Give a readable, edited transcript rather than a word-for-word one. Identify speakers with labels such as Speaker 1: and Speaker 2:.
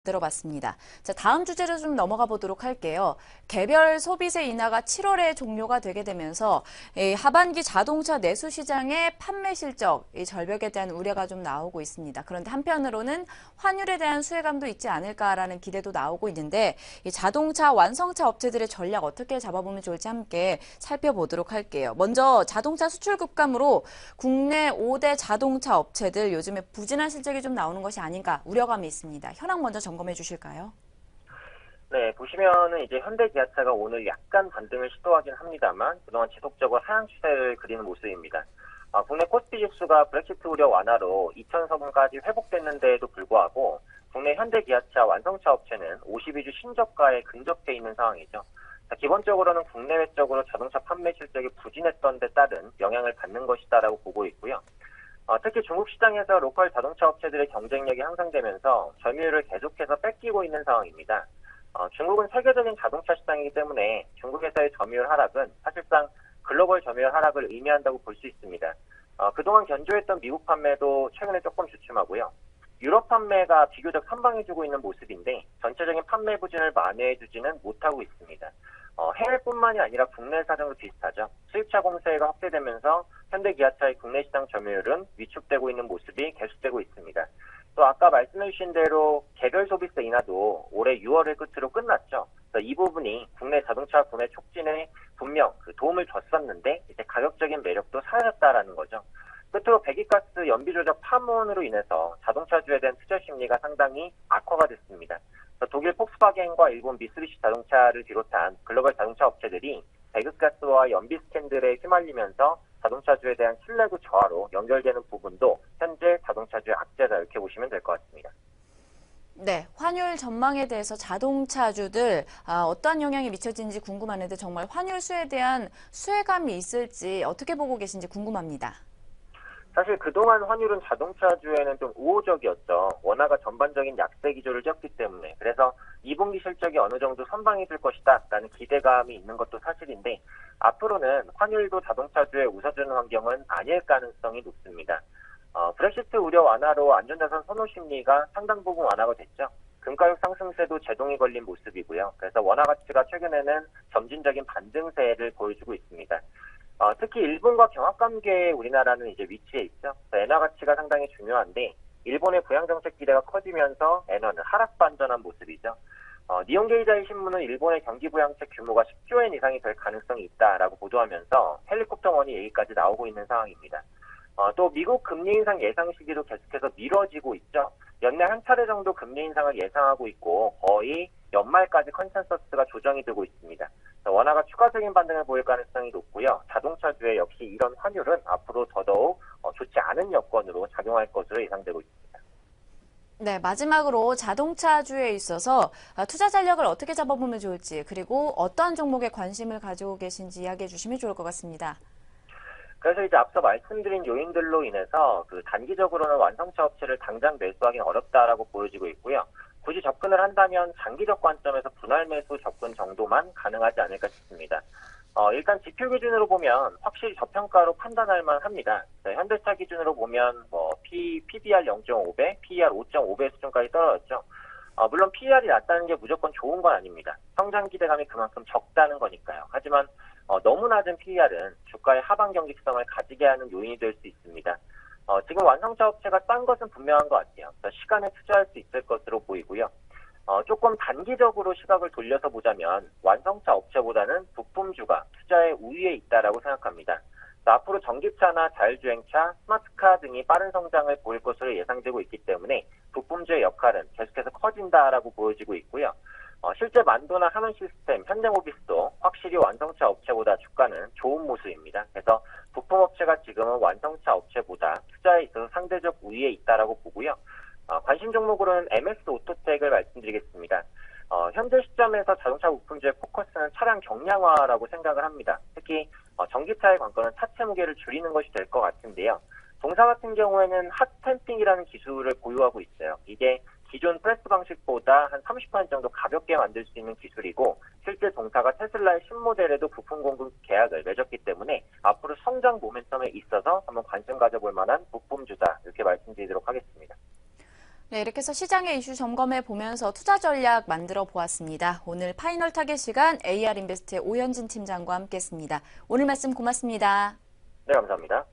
Speaker 1: 들어봤습니다. 자, 다음 주제로 좀 넘어가 보도록 할게요. 개별 소비세 인하가 7월에 종료가 되게 되면서 하반기 자동차 내수 시장의 판매 실적 절벽에 대한 우려가 좀 나오고 있습니다. 그런데 한편으로는 환율에 대한 수혜감도 있지 않을까라는 기대도 나오고 있는데 이 자동차 완성차 업체들의 전략 어떻게 잡아보면 좋을지 함께 살펴보도록 할게요. 먼저 자동차 수출 급감으로 국내 5대 자동차 업체들 요즘에 부진한 실적이 좀 나오는 것이 아닌가 우려감이 있습니다. 현황 먼저 점검해 주실까요?
Speaker 2: 네, 보시면은 이제 현대기아차가 오늘 약간 반등을 시도하긴 합니다만 그동안 지속적으로 하향 추세를 그리는 모습입니다. 국내 코스피 지수가 브렉시트 우려 완화로 2,000선까지 회복됐는데에도 불구하고 국내 현대기아차 완성차 업체는 52주 신저가에 근접해 있는 상황이죠. 기본적으로는 국내외적으로 자동차 판매 실적이 부진했던 데 따른 영향을 받는 것이다라고 보고 있고요. 특히 중국 시장에서 로컬 자동차 업체들의 경쟁력이 향상되면서 점유율을 계속해서 뺏기고 있는 상황입니다. 중국은 세계적인 자동차 시장이기 때문에 중국에서의 점유율 하락은 사실상 글로벌 점유율 하락을 의미한다고 볼 수 있습니다. 그동안 견조했던 미국 판매도 최근에 조금 주춤하고요. 유럽 판매가 비교적 선방해주고 있는 모습인데 전체적인 판매 부진을 만회해주지는 못하고 있습니다. 해외뿐만이 아니라 국내 사정도 비슷하죠. 수입차 공세가 확대되면서 현대기아차의 국내 시장 점유율은 위축되고 있는 모습이 계속되고 있습니다. 또 아까 말씀해주신 대로 개별 소비세 인하도 올해 6월을 끝으로 끝났죠. 이 부분이 국내 자동차 구매 촉진에 분명 도움을 줬었는데 이제 가격적인 매력도 사라졌다라는 거죠. 끝으로 배기가스 연비 조작 파문으로 인해서 자동차주에 대한 투자 심리가 상당히 악화가 됐습니다. 독일 폭스바겐과 일본 미쓰비시 자동차를 비롯한 글로벌 자동차 업체들이 배기가스와 연비 스캔들에 휘말리면서 자동차주에 대한 신뢰도 저하로 연결되는 부분도 현재 자동차주의 악재다 이렇게 보시면 될 것 같습니다.
Speaker 1: 네, 환율 전망에 대해서 자동차주들 어떠한 영향이 미쳐지는지 궁금한데 정말 환율 수에 대한 수혜감이 있을지 어떻게 보고 계신지 궁금합니다.
Speaker 2: 사실 그동안 환율은 자동차주에는 좀 우호적이었죠. 원화가 전반적인 약세 기조를 띄었기 때문에. 그래서 2분기 실적이 어느 정도 선방해질 것이다 라는 기대감이 있는 것도 사실인데 앞으로는 환율도 자동차주에 웃어주는 환경은 아닐 가능성이 높습니다. 브렉시트 우려 완화로 안전자산 선호 심리가 상당 부분 완화가 됐죠. 금가격 상승세도 제동이 걸린 모습이고요. 그래서 원화 가치가 최근에는 점진적인 반등세를 보여주고 있습니다. 특히 일본과 경합관계에 우리나라는 이제 위치해 있죠. 엔화 가치가 상당히 중요한데 일본의 부양정책 기대가 커지면서 엔화는 하락 반전한 모습이죠. 니혼게이자이 신문은 일본의 경기 부양책 규모가 10조 엔 이상이 될 가능성이 있다라고 보도하면서 헬리콥터원이 얘기까지 나오고 있는 상황입니다. 또 미국 금리 인상 예상 시기도 계속해서 미뤄지고 있죠. 연내 한 차례 정도 금리 인상을 예상하고 있고 거의 연말까지 컨센서스가 조정이 되고 있습니다. 원화가 추가적인 반등을 보일 가능성이 높고요. 자동차주에 역시 이런 환율은 앞으로 더더욱 좋지 않은 여건으로 작용할 것으로 예상되고 있습니다.
Speaker 1: 네, 마지막으로 자동차주에 있어서 투자 전략을 어떻게 잡아보면 좋을지 그리고 어떠한 종목에 관심을 가지고 계신지 이야기해 주시면 좋을 것 같습니다.
Speaker 2: 그래서 이제 앞서 말씀드린 요인들로 인해서 단기적으로는 완성차 업체를 당장 매수하기는 어렵다라고 보여지고 있고요. 굳이 접근을 한다면 장기적 관점에서 분할 매수 접근 정도만 가능하지 않을까 싶습니다. 일단 지표 기준으로 보면 확실히 저평가로 판단할 만합니다. 현대차 기준으로 보면 PBR 0.5배, PER 5.5배 수준까지 떨어졌죠. 물론 PER이 낮다는 게 무조건 좋은 건 아닙니다. 성장 기대감이 그만큼 적다는 거니까요. 하지만 너무 낮은 PER은 주가의 하방 경직성을 가지게 하는 요인이 될 수 있습니다. 지금 완성차 업체가 싼 것은 분명한 것 같아요. 시간에 투자할 수 있을 것으로 보이고요. 조금 단기적으로 시각을 돌려서 보자면 완성차 업체보다는 부품주가 투자의 우위에 있다라고 생각합니다. 앞으로 전기차나 자율주행차, 스마트카 등이 빠른 성장을 보일 것으로 예상되고 있기 때문에 부품주의 역할은 계속해서 커진다라고 보여지고 있고요. 실제 만도나 하는 시스템, 현대모비스도 확실히 완성차 업체보다 주가는 좋은 모습입니다. 그래서 부품업체가 지금은 완성차 업체보다 투자에 있어서 상대적 우위에 있다라고 보고요. 관심 종목으로는 MS 오토텍을 말씀드리겠습니다. 현재 시점에서 자동차 부품주의 포커스는 차량 경량화라고 생각을 합니다. 특히 전기차의 관건은 차체 무게를 줄이는 것이 될 것 같은데요. 동사 같은 경우에는 핫스탬핑이라는 기술을 보유하고 있어요. 이게 기존 프레스 방식보다 한 30% 정도 가볍게 만들 수 있는 기술이고 실제 동사가 테슬라의 신모델에도 부품 공급 계약을 맺었기 때문에 앞으로 성장 모멘텀에 있어서 한번 관심 가져볼 만한 부품주다 이렇게 말씀드리도록 하겠습니다.
Speaker 1: 네, 네, 이렇게 해서 시장의 이슈 점검해 보면서 투자 전략 만들어 보았습니다. 오늘 파이널 타겟 시간 AR인베스트의 오현진 팀장과 함께했습니다. 오늘 말씀 고맙습니다.
Speaker 2: 네, 감사합니다.